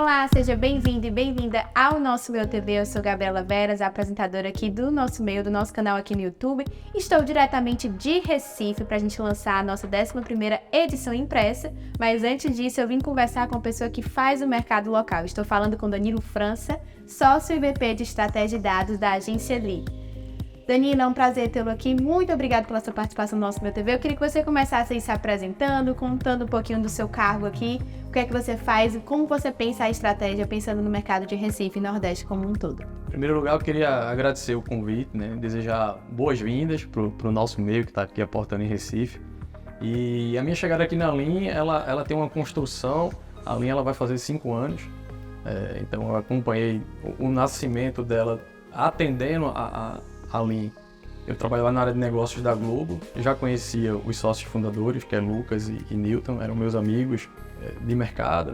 Olá, seja bem-vindo e bem-vinda ao nosso Meu TV. Eu sou Gabriela Veras, apresentadora aqui do nosso meio, do nosso canal aqui no YouTube. Estou diretamente de Recife para a gente lançar a nossa 11ª edição impressa, mas antes disso eu vim conversar com a pessoa que faz o mercado local. Estou falando com Danilo França, sócio e VP de Estratégia e Dados da agência Li. Danilo, é um prazer tê-lo aqui. Muito obrigada pela sua participação no nosso Meu TV. Eu queria que você começasse aí se apresentando, contando um pouquinho do seu cargo aqui, o que é que você faz e como você pensa a estratégia pensando no mercado de Recife e Nordeste como um todo. Em primeiro lugar, eu queria agradecer o convite, desejar boas-vindas para o nosso meio que está aqui aportando em Recife. E a minha chegada aqui na Lin, ela tem uma construção. A Lin ela vai fazer 5 anos, então eu acompanhei o nascimento dela atendendo a Lin. Eu trabalhava na área de negócios da Globo, já conhecia os sócios fundadores, que é Lucas e Newton, eram meus amigos de mercado,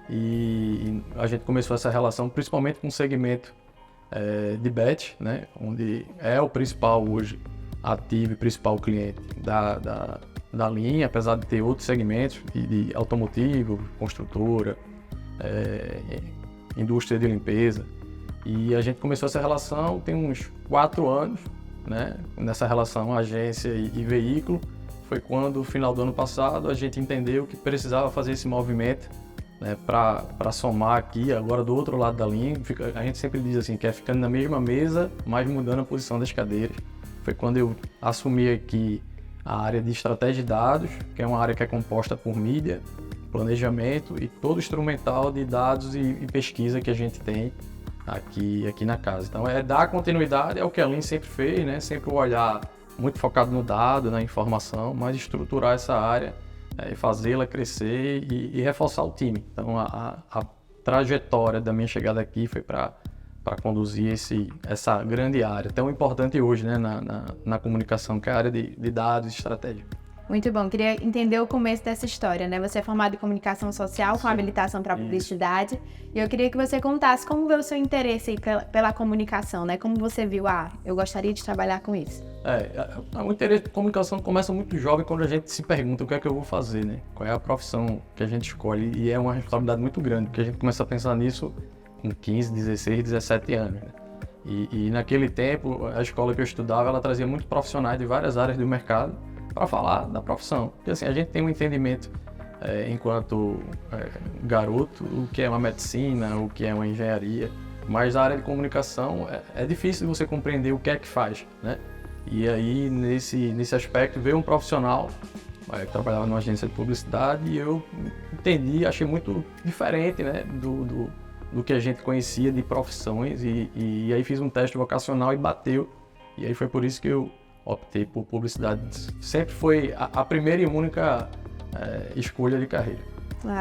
E a gente começou essa relação principalmente com o segmento de bet, onde é o principal hoje ativo e principal cliente da Lin, apesar de ter outros segmentos de automotivo, construtora, indústria de limpeza. E a gente começou essa relação tem uns 4 anos, nessa relação agência e veículo. Foi quando, no final do ano passado, a gente entendeu que precisava fazer esse movimento para somar aqui, agora do outro lado da linha. A gente sempre diz assim, que é ficando na mesma mesa, mas mudando a posição das cadeiras. Foi quando eu assumi aqui a área de estratégia de dados, que é uma área que é composta por mídia, planejamento e todo o instrumental de dados e pesquisa que a gente tem aqui na casa. Então dar continuidade é o que a Lin sempre fez, sempre o olhar muito focado no dado, na informação, mas estruturar essa área e fazê-la crescer e reforçar o time. Então a trajetória da minha chegada aqui foi para conduzir essa grande área, tão importante hoje na comunicação, que é a área de dados e estratégia. Muito bom, queria entender o começo dessa história, Você é formado em comunicação social, com habilitação para publicidade, e eu queria que você contasse como veio o seu interesse pela comunicação, Como você viu, eu gostaria de trabalhar com isso. O interesse por comunicação começa muito jovem, quando a gente se pergunta o que é que eu vou fazer, Qual é a profissão que a gente escolhe, e é uma responsabilidade muito grande, porque a gente começa a pensar nisso com 15, 16, 17 anos, E naquele tempo, a escola que eu estudava, ela trazia muitos profissionais de várias áreas do mercado, para falar da profissão. Porque assim, a gente tem um entendimento, enquanto garoto, o que é uma medicina, o que é uma engenharia, mas a área de comunicação é difícil você compreender o que é que faz, E aí, nesse aspecto, veio um profissional que trabalhava numa agência de publicidade e eu entendi, achei muito diferente, do que a gente conhecia de profissões e aí fiz um teste vocacional e bateu. E aí foi por isso que eu optei por publicidade. Sempre foi a primeira e única escolha de carreira.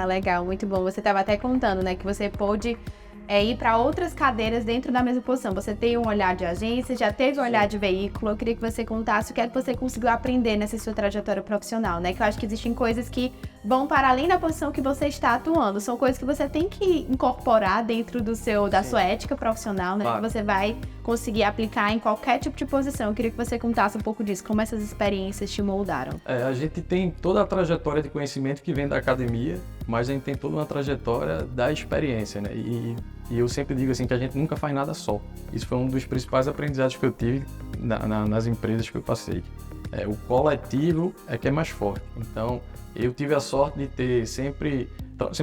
Legal, muito bom. Você estava até contando, que você pôde ir para outras cadeiras dentro da mesma posição. Você tem um olhar de agência, já teve um olhar de veículo. Eu queria que você contasse o que é que você conseguiu aprender nessa sua trajetória profissional, Que eu acho que existem coisas que vão para além da posição que você está atuando. São coisas que você tem que incorporar dentro da sua ética profissional, Claro. Que você vai conseguir aplicar em qualquer tipo de posição. Eu queria que você contasse um pouco disso, como essas experiências te moldaram. A gente tem toda a trajetória de conhecimento que vem da academia, mas a gente tem toda uma trajetória da experiência, E eu sempre digo assim que a gente nunca faz nada só. Isso foi um dos principais aprendizados que eu tive nas empresas que eu passei. O coletivo é que é mais forte. Então, eu tive a sorte de ter sempre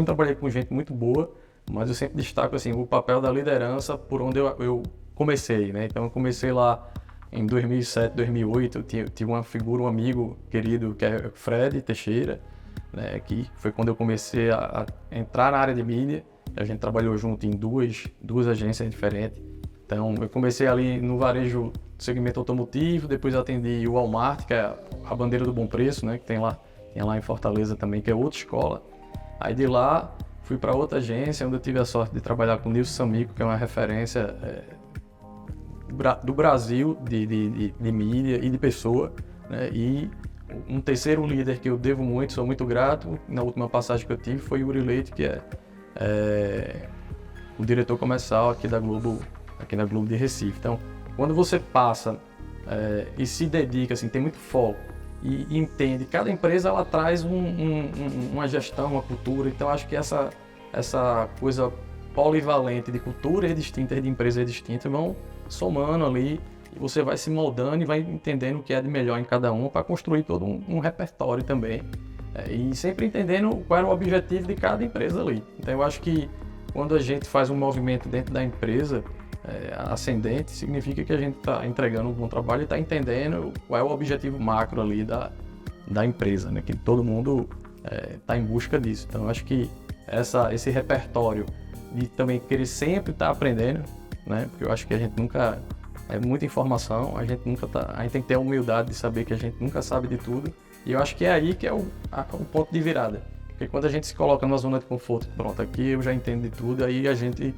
trabalhei com gente muito boa, mas eu sempre destaco assim, o papel da liderança por onde eu comecei, Então, eu comecei lá em 2007, 2008, eu tive uma figura, um amigo querido, que é Fred Teixeira, que foi quando eu comecei a entrar na área de mídia. A gente trabalhou junto em duas agências diferentes. Então, eu comecei ali no varejo segmento automotivo, depois atendi o Walmart, que é a bandeira do bom preço, que tem lá em Fortaleza também, que é outra escola. Aí de lá, fui para outra agência, onde eu tive a sorte de trabalhar com o Nilson Samico, que é uma referência do Brasil de mídia e de pessoa, E um terceiro líder que eu devo muito, sou muito grato, na última passagem que eu tive, foi Yuri Leite, que é o diretor comercial aqui na Globo de Recife. Então, quando você passa e se dedica, assim, tem muito foco e entende, cada empresa ela traz uma gestão, uma cultura, então acho que essa essa coisa polivalente de culturas distintas, de empresas distintas, vão somando ali e você vai se moldando e vai entendendo o que é de melhor em cada um para construir todo um repertório também. E sempre entendendo qual era o objetivo de cada empresa ali. Então eu acho que quando a gente faz um movimento dentro da empresa ascendente, significa que a gente está entregando um bom trabalho e está entendendo qual é o objetivo macro ali da empresa, né? Que todo mundo está em busca disso. Então eu acho que esse repertório de também querer sempre estar aprendendo, né? Porque eu acho que a gente nunca... É muita informação, a gente tem que ter a humildade de saber que a gente nunca sabe de tudo. E eu acho que é aí que é o ponto de virada. Porque quando a gente se coloca numa zona de conforto, pronto, aqui eu já entendo de tudo, aí a gente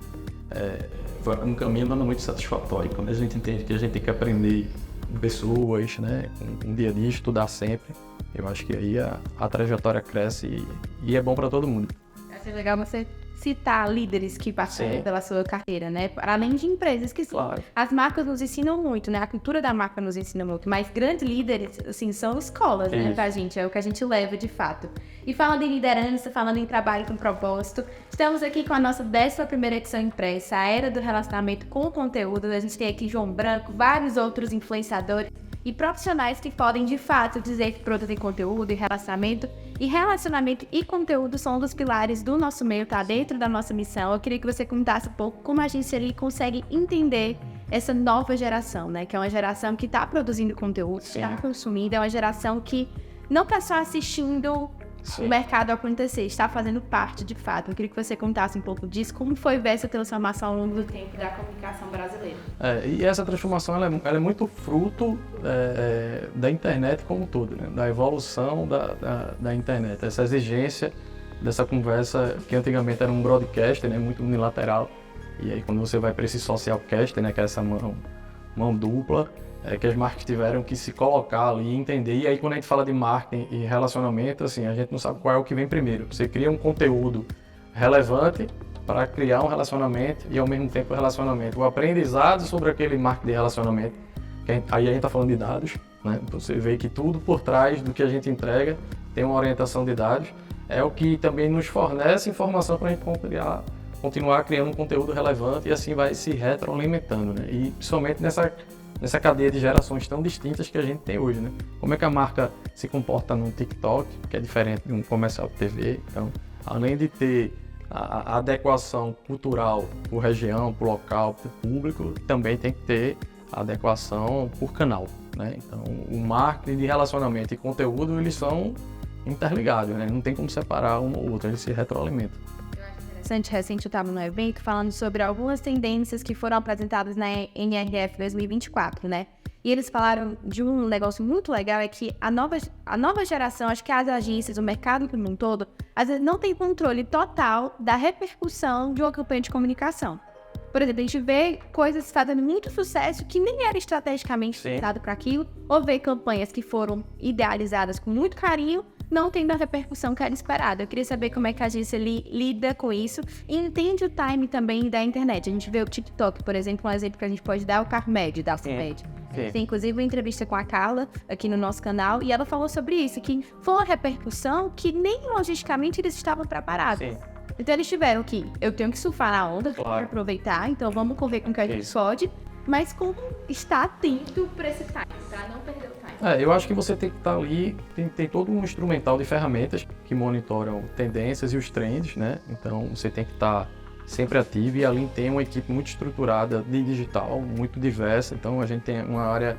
vai um caminho não muito satisfatório. Quando a gente entende que a gente tem que aprender com pessoas, né, com dia a dia, estudar sempre, eu acho que aí a trajetória cresce e é bom para todo mundo. Acho legal você citar líderes que passaram pela sua carreira, né? Além de empresas que claro. As marcas nos ensinam muito, né? A cultura da marca nos ensina muito, mas grandes líderes, assim, são escolas, né, pra gente, é o que a gente leva de fato. E falando em liderança, falando em trabalho com propósito, estamos aqui com a nossa 11ª edição impressa, a Era do Relacionamento com Conteúdo. A gente tem aqui João Branco, vários outros influenciadores e profissionais que podem, de fato, dizer que produzem conteúdo e relacionamento. E relacionamento e conteúdo são um dos pilares do nosso meio, tá dentro da nossa missão. Eu queria que você contasse um pouco como a agência ali consegue entender essa nova geração, né? Que é uma geração que está produzindo conteúdo, está consumindo, é uma geração que não está só assistindo o mercado acontecer, está fazendo parte de fato. Eu queria que você contasse um pouco disso, como foi ver essa transformação ao longo do tempo da comunicação brasileira. E essa transformação ela é muito fruto da internet como um todo, né? Da evolução da internet, essa exigência dessa conversa que antigamente era um broadcast, né? Muito unilateral, e aí quando você vai para esse socialcast, né? Que é essa mão dupla, que as marcas tiveram que se colocar ali e entender. E aí quando a gente fala de marketing e relacionamento, assim, a gente não sabe qual é o que vem primeiro. Você cria um conteúdo relevante para criar um relacionamento e ao mesmo tempo o relacionamento. O aprendizado sobre aquele marketing de relacionamento, aí a gente está falando de dados, né? Você vê que tudo por trás do que a gente entrega tem uma orientação de dados, é o que também nos fornece informação para a gente continuar criando um conteúdo relevante e assim vai se retroalimentando, né? E principalmente nessa cadeia de gerações tão distintas que a gente tem hoje, né? Como é que a marca se comporta no TikTok, que é diferente de um comercial de TV. Então, além de ter a adequação cultural por região, por local, por público, também tem que ter a adequação por canal, né? Então, o marketing de relacionamento e conteúdo, eles são interligados, né? Não tem como separar um ou outro, eles se retroalimentam. Recente eu estava no evento falando sobre algumas tendências que foram apresentadas na NRF 2024, né? E eles falaram de um negócio muito legal, é que a nova geração, acho que as agências, o mercado como um todo, às vezes não tem controle total da repercussão de uma campanha de comunicação. Por exemplo, a gente vê coisas fazendo muito sucesso que nem era estrategicamente pensado para aquilo, ou vê campanhas que foram idealizadas com muito carinho, não tendo a repercussão que era esperada. Eu queria saber como é que a agência lida com isso e entende o time também da internet. A gente vê o TikTok, por exemplo, um exemplo que a gente pode dar é o Carmed, da Alcimed. Tem inclusive uma entrevista com a Carla aqui no nosso canal e ela falou sobre isso, que foi uma repercussão que nem logisticamente eles estavam preparados. Então eles tiveram que, eu tenho que surfar na onda, para aproveitar, então vamos ver com o que a gente pode, mas como estar atento para esse time, para não perder o time. Eu acho que você tem que estar ali, tem todo um instrumental de ferramentas que monitoram tendências e os trends, né? Então você tem que estar sempre ativo e ali tem uma equipe muito estruturada de digital, muito diversa. Então a gente tem uma área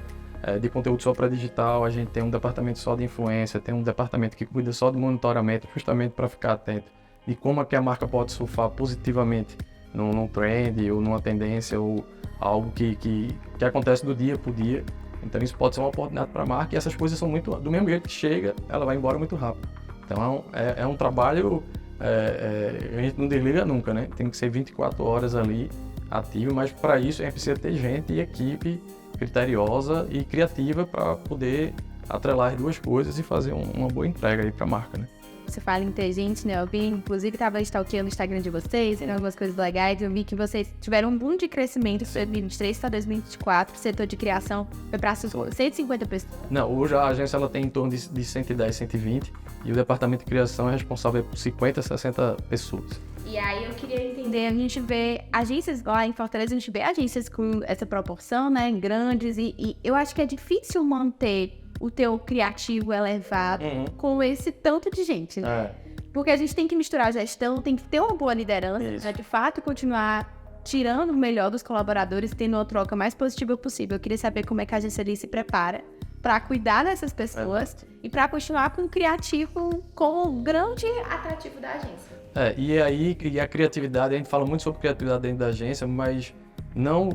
de conteúdo só para digital, a gente tem um departamento só de influência, tem um departamento que cuida só do monitoramento, justamente para ficar atento de como é que a marca pode surfar positivamente num trend ou numa tendência ou algo que acontece do dia por dia. Então isso pode ser uma oportunidade para a marca e essas coisas são muito, do mesmo jeito que chega, ela vai embora muito rápido. Então é um trabalho, a gente não desliga nunca, né? Tem que ser 24 horas ali ativo, mas para isso a gente precisa ter gente e equipe criteriosa e criativa para poder atrelar as duas coisas e fazer uma boa entrega aí para a marca, né? Você fala inteligente, né? Eu vi, inclusive, estava stalkeando o Instagram de vocês, tem algumas coisas legais. Eu vi que vocês tiveram um boom de crescimento de 2023 para 2024. O setor de criação foi para 150 pessoas. Não, hoje a agência ela tem em torno de 110, 120 e o departamento de criação é responsável por 50, 60 pessoas. E aí eu queria entender, a gente vê agências lá em Fortaleza, a gente vê agências com essa proporção, né, grandes, e eu acho que é difícil manter o teu criativo elevado com esse tanto de gente, né? Porque a gente tem que misturar a gestão, tem que ter uma boa liderança, né, de fato continuar tirando o melhor dos colaboradores, tendo uma troca mais positiva possível. Eu queria saber como é que a agência ali se prepara para cuidar dessas pessoas e para continuar com o criativo como o grande atrativo da agência. E a criatividade, a gente fala muito sobre criatividade dentro da agência, mas não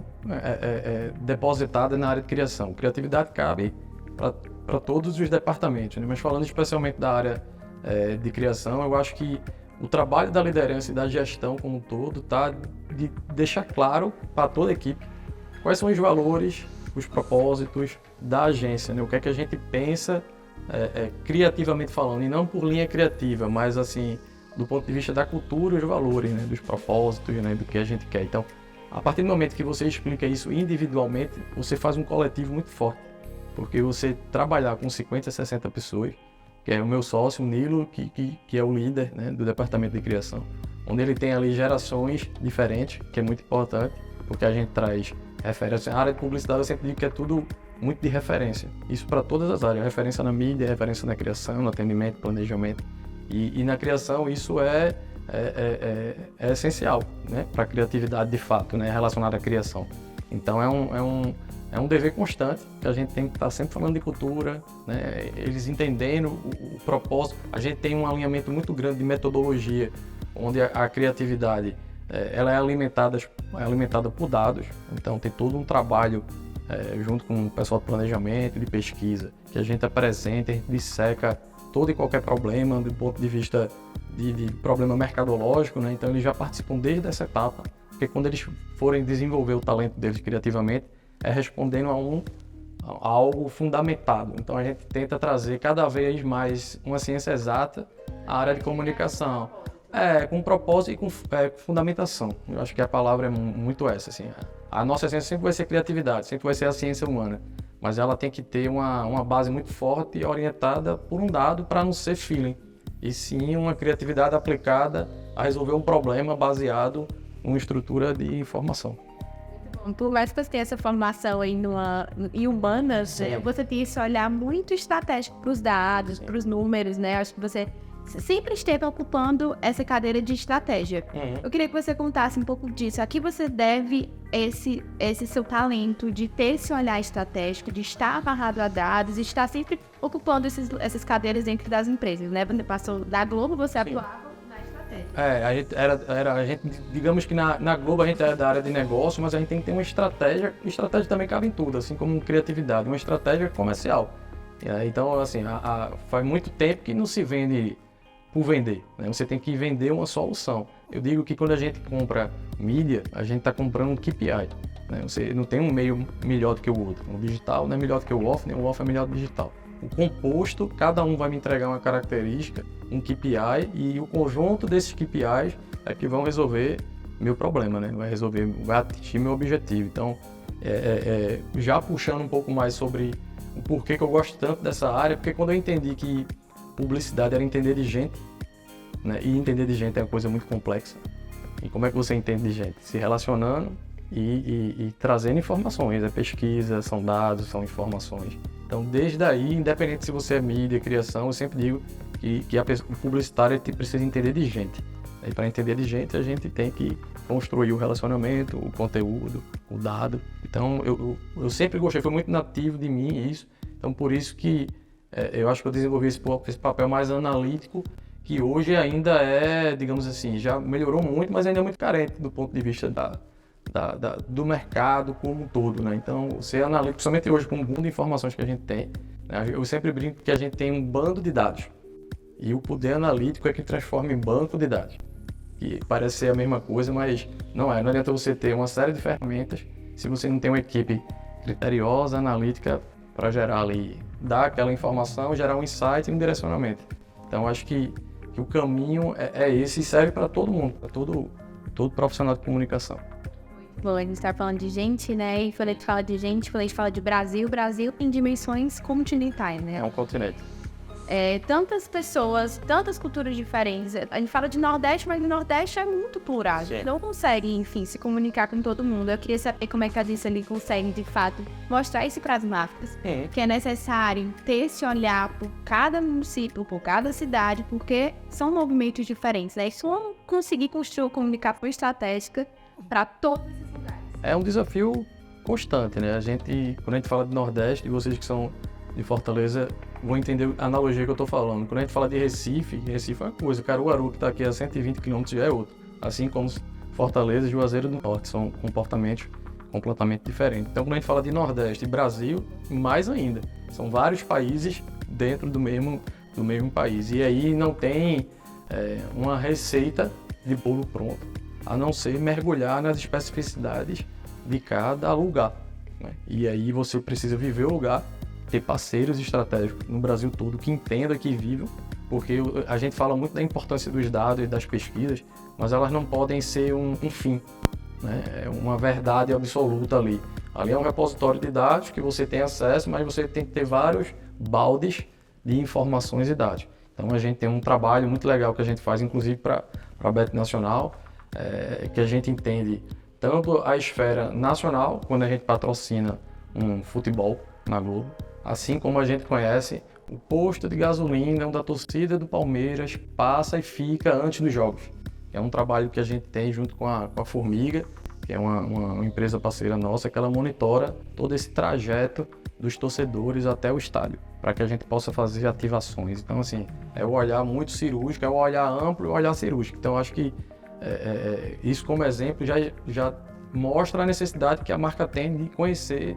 depositada na área de criação. Criatividade cabe para todos os departamentos, né? Mas falando especialmente da área de criação, eu acho que o trabalho da liderança e da gestão como um todo tá de deixar claro para toda a equipe quais são os valores, os propósitos da agência, né? O que é que a gente pensa criativamente falando, e não por linha criativa, mas assim, do ponto de vista da cultura e os valores, né? Dos propósitos, né? Do que a gente quer. Então, a partir do momento que você explica isso individualmente, você faz um coletivo muito forte, porque você trabalhar com 50, 60 pessoas, que é o meu sócio, o Nilo, que é o líder, né, do departamento de criação, onde ele tem ali gerações diferentes, que é muito importante, porque a gente traz referência. A área de publicidade eu sempre digo que é tudo muito de referência. Isso para todas as áreas, referência na mídia, referência na criação, no atendimento, planejamento. E na criação isso é essencial, né, para a criatividade de fato, né, relacionada à criação. Então é um dever constante, que a gente tem que estar sempre falando de cultura, né? Eles entendendo o propósito. A gente tem um alinhamento muito grande de metodologia, onde a criatividade ela é alimentada por dados. Então tem todo um trabalho junto com o pessoal de planejamento, de pesquisa, que a gente apresenta, a gente disseca todo e qualquer problema do ponto de vista de problema mercadológico, né? Então eles já participam desde essa etapa, porque quando eles forem desenvolver o talento deles criativamente, respondendo a algo fundamentado. Então a gente tenta trazer cada vez mais uma ciência exata à área de comunicação, com propósito e com fundamentação. Eu acho que a palavra é muito essa. Assim. A nossa ciência sempre vai ser criatividade, sempre vai ser a ciência humana, mas ela tem que ter uma base muito forte e orientada por um dado para não ser feeling, e sim uma criatividade aplicada a resolver um problema baseado em uma estrutura de informação. Por mais que você tenha essa formação aí em humanas, você tem esse olhar muito estratégico para os dados, para os números, né? Acho que você sempre esteve ocupando essa cadeira de estratégia. Eu queria que você contasse um pouco disso. A que você deve esse seu talento de ter esse olhar estratégico, de estar amarrado a dados, e estar sempre ocupando essas cadeiras dentro das empresas, né? Você passou da Globo, você atuava. A gente, digamos que na Globo a gente é da área de negócio, mas a gente tem que ter uma estratégia. Estratégia também cabe em tudo, assim como criatividade, uma estratégia comercial. Então, assim, faz muito tempo que não se vende por vender, né? Você tem que vender uma solução. Eu digo que quando a gente compra mídia, a gente está comprando um KPI, né? Você não tem um meio melhor do que o outro. O digital não é melhor do que o off, nem o off é melhor do que o digital. O composto, cada um vai me entregar uma característica, um KPI, e o conjunto desses KPIs é que vão resolver meu problema, né? Vai atingir meu objetivo. Então, já puxando um pouco mais sobre o porquê que eu gosto tanto dessa área, porque quando eu entendi que publicidade era entender de gente, né? E entender de gente é uma coisa muito complexa. E como é que você entende de gente? Se relacionando e trazendo informações. É pesquisa, são dados, são informações. Então, desde aí, independente se você é mídia, criação, eu sempre digo que o publicitário precisa entender de gente. E para entender de gente, a gente tem que construir o relacionamento, o conteúdo, o dado. Então, eu sempre gostei, foi muito nativo de mim isso. Então, por isso que eu acho que eu desenvolvi esse papel mais analítico, que hoje ainda digamos assim, já melhorou muito, mas ainda é muito carente do ponto de vista do mercado como um todo, né? Então, ser analítico, principalmente hoje com o boom de informações que a gente tem, né? Eu sempre brinco que a gente tem um bando de dados, e o poder analítico é que transforma em banco de dados, que parece ser a mesma coisa, mas não é. Não adianta você ter uma série de ferramentas se você não tem uma equipe criteriosa, analítica, para gerar ali, dar aquela informação, gerar um insight e um direcionamento. Então, acho que o caminho é esse, e serve para todo mundo, para todo profissional de comunicação. Bom, a gente está falando de gente, né? E quando a gente fala de gente, quando a gente fala de Brasil, o Brasil tem dimensões continentais, né? É um continente. tantas pessoas, tantas culturas diferentes. A gente fala de Nordeste, mas o Nordeste é muito plural. A gente não consegue, enfim, se comunicar com todo mundo. Eu queria saber como é que a Dice ali consegue, de fato, mostrar isso para as marcas. Que é necessário ter esse olhar por cada município, por cada cidade, porque são movimentos diferentes, né? E só conseguir construir uma comunicação estratégica para todos esses lugares. É um desafio constante, né? Quando a gente fala de Nordeste, e vocês que são de Fortaleza vão entender a analogia que eu estou falando. Quando a gente fala de Recife é uma coisa, Caruaru, que está aqui a 120 km, já é outro. Assim como Fortaleza e Juazeiro do Norte, são comportamentos completamente diferentes. Então, quando a gente fala de Nordeste e Brasil, mais ainda. São vários países dentro do mesmo país. E aí não tem uma receita de bolo pronto, a não ser mergulhar nas especificidades de cada lugar, né? E aí você precisa viver o lugar, ter parceiros estratégicos no Brasil todo que entendam, que vivam, porque a gente fala muito da importância dos dados e das pesquisas, mas elas não podem ser um fim, né? É uma verdade absoluta ali. Ali é um repositório de dados que você tem acesso, mas você tem que ter vários baldes de informações e dados. Então a gente tem um trabalho muito legal que a gente faz, inclusive para a Bet Nacional, que a gente entende tanto a esfera nacional, quando a gente patrocina um futebol na Globo, assim como a gente conhece o posto de gasolina onde a torcida do Palmeiras passa e fica antes dos jogos. É um trabalho que a gente tem junto com a Formiga, que é uma empresa parceira nossa, que ela monitora todo esse trajeto dos torcedores até o estádio, para que a gente possa fazer ativações. Então, assim, é o olhar muito cirúrgico, é o olhar amplo e o olhar cirúrgico. Então, acho que isso como exemplo já mostra a necessidade que a marca tem de conhecer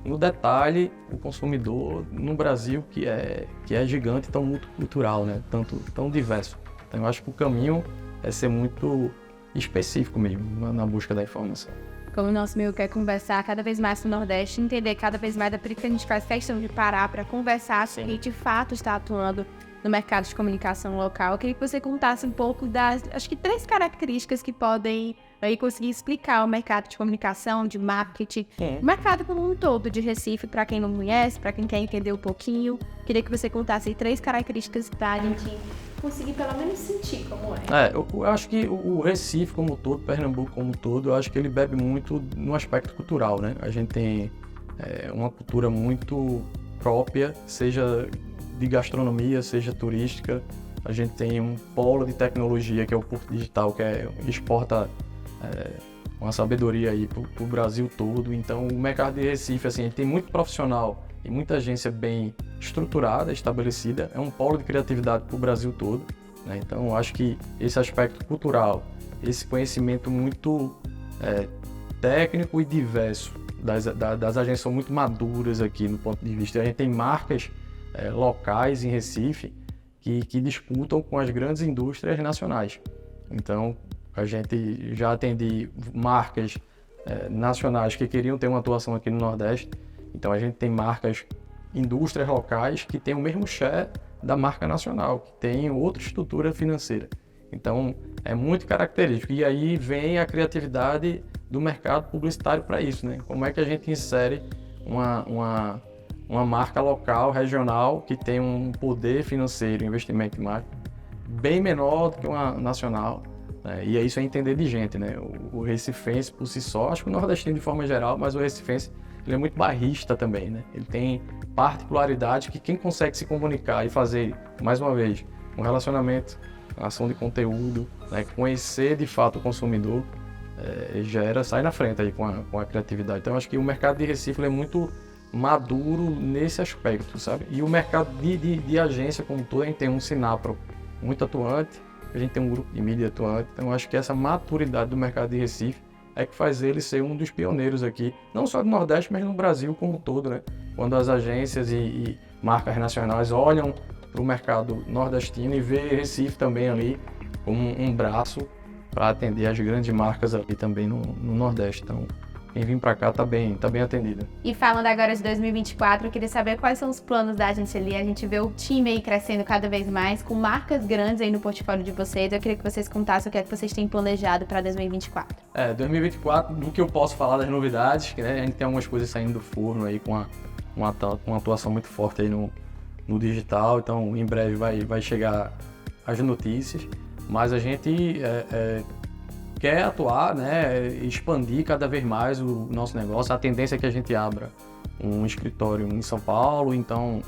no detalhe o consumidor no Brasil, que é gigante, tão multicultural, né? Tão diverso. Então eu acho que o caminho é ser muito específico mesmo na busca da informação. Como o nosso meio quer conversar cada vez mais com o Nordeste, entender cada vez mais, por isso que a gente faz questão de parar para conversar, se a gente de fato está atuando no mercado de comunicação local. Eu queria que você contasse um pouco das, acho que 3 características que podem aí conseguir explicar o mercado de comunicação, de marketing, o mercado como um todo de Recife, para quem não conhece, para quem quer entender um pouquinho. Queria que você contasse 3 características para a gente conseguir pelo menos sentir como é. Eu acho que o Recife como um todo, Pernambuco como um todo, eu acho que ele bebe muito no aspecto cultural, né? A gente tem uma cultura muito própria, seja de gastronomia, seja turística. A gente tem um polo de tecnologia, que é o Porto Digital, que exporta uma sabedoria aí para o Brasil todo. Então, o mercado de Recife, assim, ele tem muito profissional e muita agência bem estruturada, estabelecida. É um polo de criatividade para o Brasil todo, né? Então, eu acho que esse aspecto cultural, esse conhecimento muito técnico e diverso das agências são muito maduras aqui no ponto de vista. A gente tem marcas locais em Recife que disputam com as grandes indústrias nacionais. Então, a gente já atende marcas nacionais que queriam ter uma atuação aqui no Nordeste. Então, a gente tem indústrias locais que têm o mesmo share da marca nacional, que tem outra estrutura financeira. Então, é muito característico. E aí vem a criatividade do mercado publicitário para isso, né? Como é que a gente insere uma marca local, regional, que tem um poder financeiro, investimento em marketing bem menor do que uma nacional, né? E isso é entender de gente, né? O recifense por si só, acho que o nordestino de forma geral, mas o recifense ele é muito bairrista também, né? Ele tem particularidades que quem consegue se comunicar e fazer, mais uma vez, um relacionamento, ação de conteúdo, né? Conhecer de fato o consumidor, sai na frente aí com a criatividade. Então, acho que o mercado de Recife ele é muito maduro nesse aspecto, sabe? E o mercado de agência como todo, a gente tem um Sinapro muito atuante, a gente tem um grupo de mídia atuante. Então, acho que essa maturidade do mercado de Recife é que faz ele ser um dos pioneiros aqui, não só do Nordeste, mas no Brasil como um todo, né? Quando as agências e marcas nacionais olham para o mercado nordestino e vê Recife também ali como um braço para atender as grandes marcas ali também no Nordeste. Então, quem vir para cá tá bem atendido. E falando agora de 2024, eu queria saber quais são os planos da agência ali. A gente vê o time aí crescendo cada vez mais, com marcas grandes aí no portfólio de vocês. Eu queria que vocês contassem o que é que vocês têm planejado para 2024. 2024, do que eu posso falar das novidades, né? A gente tem algumas coisas saindo do forno aí com uma atuação muito forte aí no no digital, então em breve vai chegar as notícias, mas a gente quer atuar, né, expandir cada vez mais o nosso negócio. A tendência é que a gente abra um escritório em São Paulo, então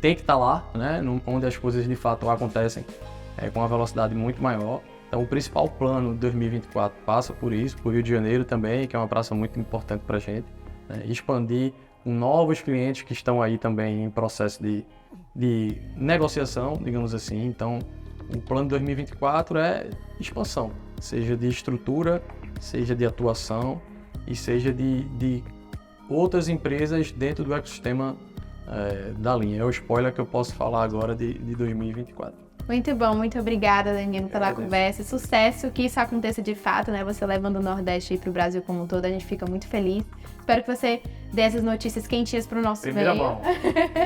tem que estar lá, né, onde as coisas de fato acontecem com uma velocidade muito maior. Então o principal plano de 2024 passa por isso, por Rio de Janeiro também, que é uma praça muito importante para a gente, né, expandir com novos clientes que estão aí também em processo de negociação, digamos assim. Então o plano de 2024 é expansão, seja de estrutura, seja de atuação e seja de outras empresas dentro do ecossistema da linha. É o spoiler que eu posso falar agora de 2024. Muito bom, muito obrigada, Danilo, pela conversa. Sucesso, que isso aconteça de fato, né? Você levando o Nordeste para o Brasil como um todo, a gente fica muito feliz. Espero que você dê essas notícias quentinhas para o nosso Primeira meio. mão.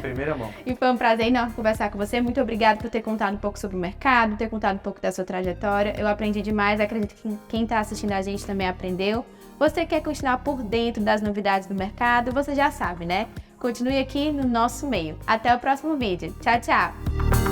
Primeira mão. E foi um prazer enorme conversar com você. Muito obrigada por ter contado um pouco sobre o mercado, ter contado um pouco da sua trajetória. Eu aprendi demais, acredito que quem está assistindo a gente também aprendeu. Você quer continuar por dentro das novidades do mercado? Você já sabe, né? Continue aqui no nosso meio. Até o próximo vídeo. Tchau, tchau!